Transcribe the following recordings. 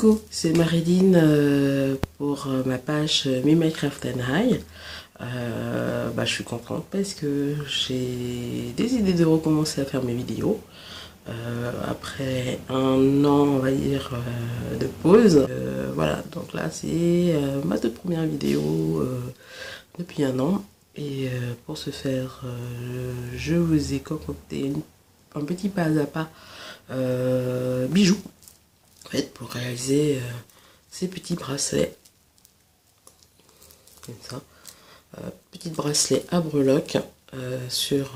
Coucou, c'est Marilyn pour ma page Me Minecraft and High. Je suis contente parce que j'ai décidé de recommencer à faire mes vidéos après un an, on va dire, de pause. Voilà, donc là c'est ma toute première vidéo depuis un an. Et pour ce faire, je vous ai concocté un petit pas à pas bijoux. En fait, pour réaliser ces petits bracelets comme ça, petits bracelets à breloques sur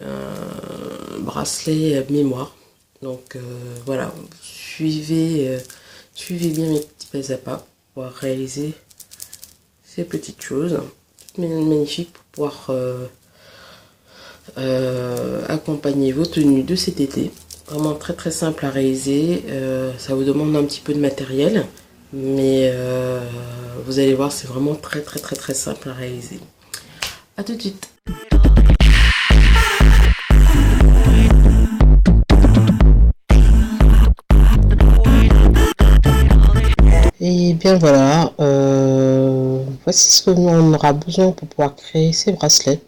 un bracelet mémoire. Donc voilà, suivez bien mes petits pas à pas pour pouvoir réaliser ces petites choses magnifiques pour pouvoir accompagner vos tenues de cet été. Vraiment très simple à réaliser, ça vous demande un petit peu de matériel, mais vous allez voir, c'est vraiment très simple à réaliser. A tout de suite. Et bien voilà, voici ce que l'on aura besoin pour pouvoir créer ces bracelets.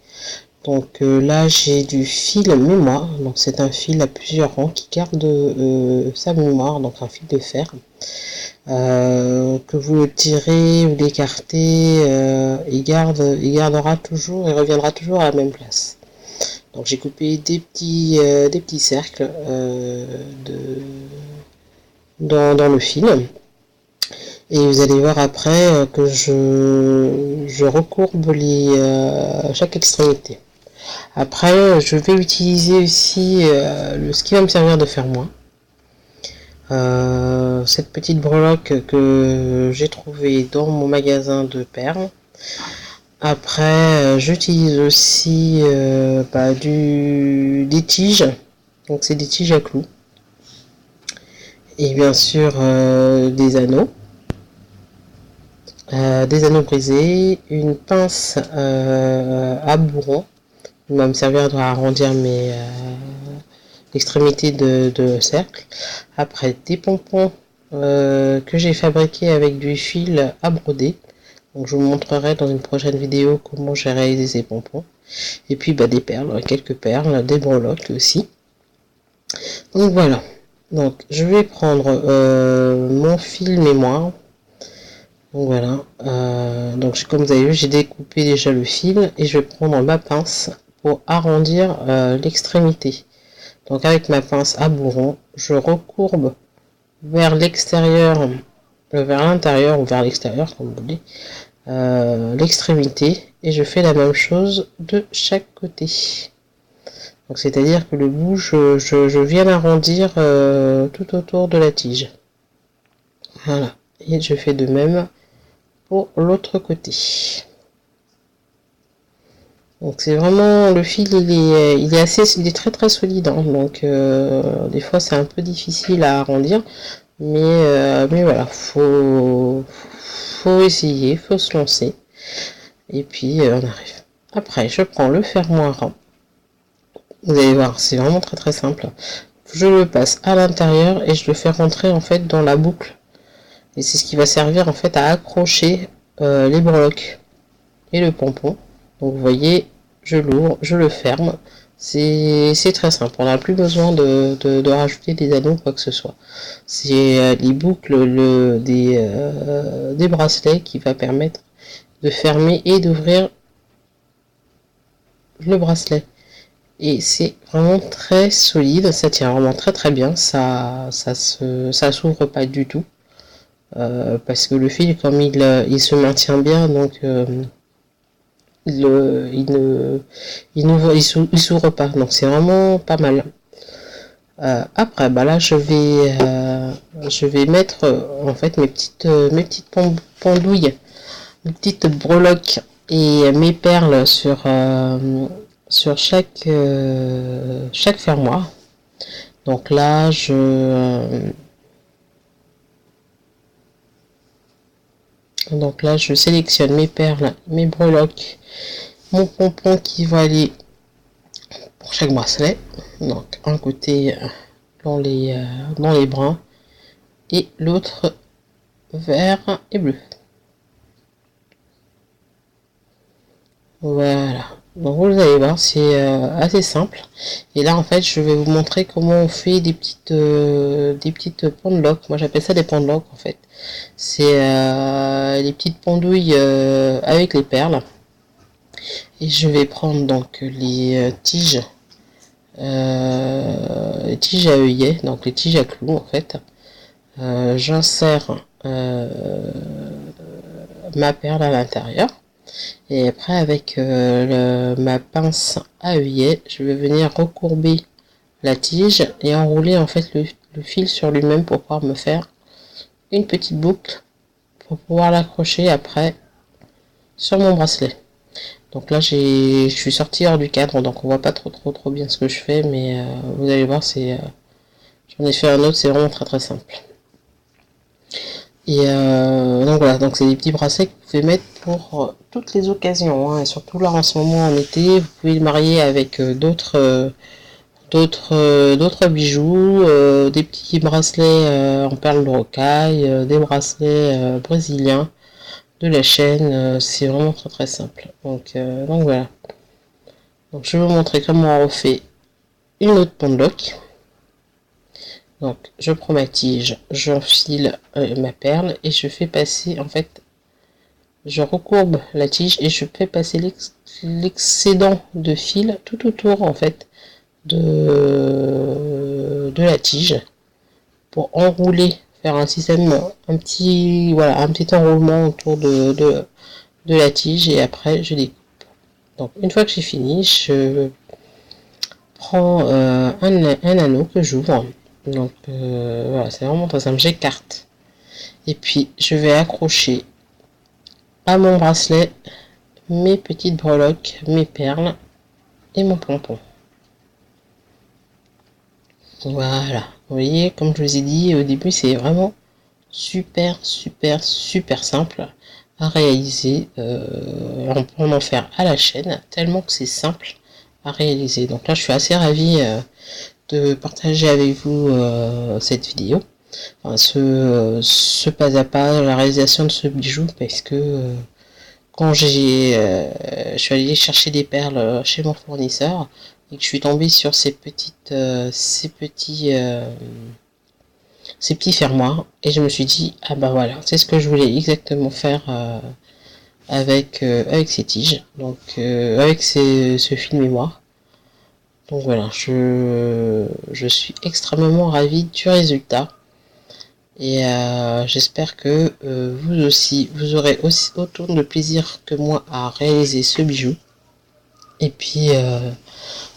Donc là j'ai du fil mémoire, donc c'est un fil à plusieurs rangs qui garde sa mémoire, donc un fil de fer que vous le tirez ou l'écartez, il gardera toujours, il reviendra toujours à la même place. Donc j'ai coupé des petits cercles dans le fil. Et vous allez voir après que je recourbe chaque extrémité. Après, je vais utiliser aussi ce qui va me servir de fermoir. Cette petite breloque que j'ai trouvée dans mon magasin de perles. Après, j'utilise aussi des tiges. Donc c'est des tiges à clous. Et bien sûr des anneaux. Des anneaux brisés, une pince à bourron qui va me servir à arrondir l'extrémité de cercle. Après des pompons que j'ai fabriqués avec du fil à broder. Donc je vous montrerai dans une prochaine vidéo comment j'ai réalisé ces pompons. Et puis des perles, quelques perles, des breloques aussi. Donc voilà. Donc je vais prendre mon fil mémoire. Donc voilà, donc comme vous avez vu, j'ai découpé déjà le fil et je vais prendre ma pince pour arrondir l'extrémité. Donc avec ma pince à bourron, je recourbe vers l'extérieur, vers l'intérieur ou vers l'extérieur comme vous voulez, l'extrémité, et je fais la même chose de chaque côté. Donc c'est-à-dire que le bout, je viens l'arrondir tout autour de la tige. Voilà, et je fais de même pour l'autre côté. Donc c'est vraiment, le fil il est très solide, hein, donc des fois c'est un peu difficile à arrondir, mais voilà, faut essayer, faut se lancer, et puis on arrive. Après je prends le fermoir, vous allez voir, c'est vraiment très simple. Je le passe à l'intérieur et je le fais rentrer en fait dans la boucle. Et c'est ce qui va servir en fait à accrocher les breloques et le pompon. Donc vous voyez, je l'ouvre, je le ferme. C'est très simple, on n'a plus besoin de rajouter des anneaux ou quoi que ce soit. C'est les boucles des bracelets qui va permettre de fermer et d'ouvrir le bracelet. Et c'est vraiment très solide, ça tient vraiment très bien, ça s'ouvre pas du tout. Parce que le fil, comme il se maintient bien, donc il s'ouvre pas, donc c'est vraiment pas mal. Après là je vais mettre en fait mes petites pendouilles, mes petites breloques et mes perles sur chaque fermoir. Donc là je sélectionne mes perles, mes breloques, mon pompon qui va aller pour chaque bracelet. Donc un côté dans les brins et l'autre vert et bleu. Voilà, donc vous allez voir, c'est assez simple. Et là en fait je vais vous montrer comment on fait des petites pendeloques. Moi j'appelle ça des pendeloques en fait. C'est les petites pendouilles avec les perles. Et je vais prendre donc les tiges à œillets, donc les tiges à clous en fait. J'insère ma perle à l'intérieur. Et après avec ma pince à œillet, je vais venir recourber la tige et enrouler en fait le fil sur lui-même pour pouvoir me faire une petite boucle pour pouvoir l'accrocher après sur mon bracelet. Donc là je suis sorti hors du cadre, donc on voit pas trop bien ce que je fais, mais vous allez voir, j'en ai fait un autre, c'est vraiment très simple. Et donc voilà, donc c'est des petits bracelets que vous pouvez mettre pour toutes les occasions, hein, et surtout là en ce moment en été, vous pouvez le marier avec d'autres bijoux, des petits bracelets en perles de rocaille, des bracelets brésiliens, de la chaîne, c'est vraiment très simple. Donc voilà. Donc je vais vous montrer comment on refait une autre pendeloque. Donc je prends ma tige, j'enfile ma perle et je fais passer, en fait, je recourbe la tige et je fais passer l'excédent de fil tout autour en fait de la tige pour enrouler, faire un système, un petit enroulement autour de la tige, et après je découpe. Donc une fois que j'ai fini, je prends un anneau que j'ouvre. Donc voilà, c'est vraiment très simple. J'écarte et puis je vais accrocher à mon bracelet mes petites breloques, mes perles et mon pompon. Voilà, vous voyez, comme je vous ai dit au début, c'est vraiment super simple à réaliser. On peut en faire à la chaîne tellement que c'est simple à réaliser. Donc là je suis assez ravie de partager avec vous cette vidéo, enfin, ce pas à pas, la réalisation de ce bijou, parce que quand je suis allée chercher des perles chez mon fournisseur et que je suis tombée sur ces petits fermoirs, et je me suis dit, ah bah voilà, c'est ce que je voulais exactement faire avec ces tiges, donc avec ce fil mémoire. Donc voilà, je suis extrêmement ravie du résultat, et j'espère que vous aussi, vous aurez aussi autant de plaisir que moi à réaliser ce bijou, et puis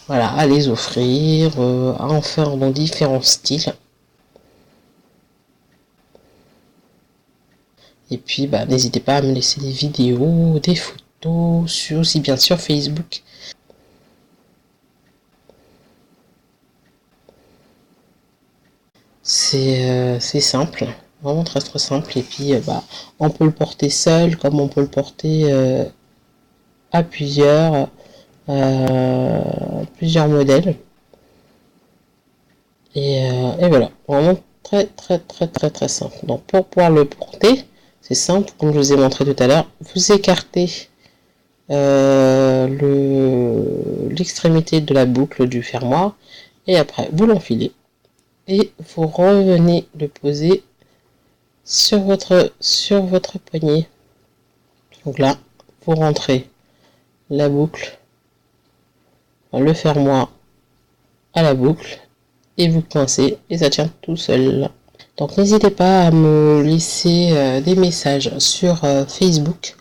voilà, à les offrir, à en faire dans différents styles. Et puis bah, n'hésitez pas à me laisser des vidéos, des photos, aussi bien sur Facebook. C'est simple, vraiment très simple. Et puis bah, on peut le porter seul comme on peut le porter à plusieurs modèles. Et voilà, vraiment très simple. Donc pour pouvoir le porter, c'est simple, comme je vous ai montré tout à l'heure, vous écartez l'extrémité de la boucle du fermoir, et après vous l'enfilez et vous revenez le poser sur votre poignet. Donc là vous rentrez la boucle, le fermoir à la boucle, et vous coincez et ça tient tout seul. Donc n'hésitez pas à me laisser des messages sur Facebook,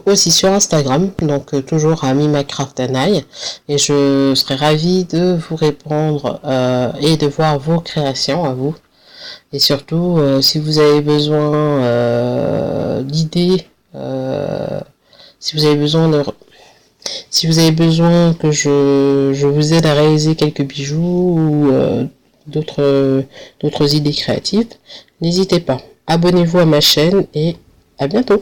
aussi sur Instagram, donc toujours à MimaCraftAnai, et je serai ravie de vous répondre et de voir vos créations à vous. Et surtout, si vous avez besoin d'idées, si vous avez besoin que je vous aide à réaliser quelques bijoux ou d'autres idées créatives, n'hésitez pas. Abonnez-vous à ma chaîne et à bientôt.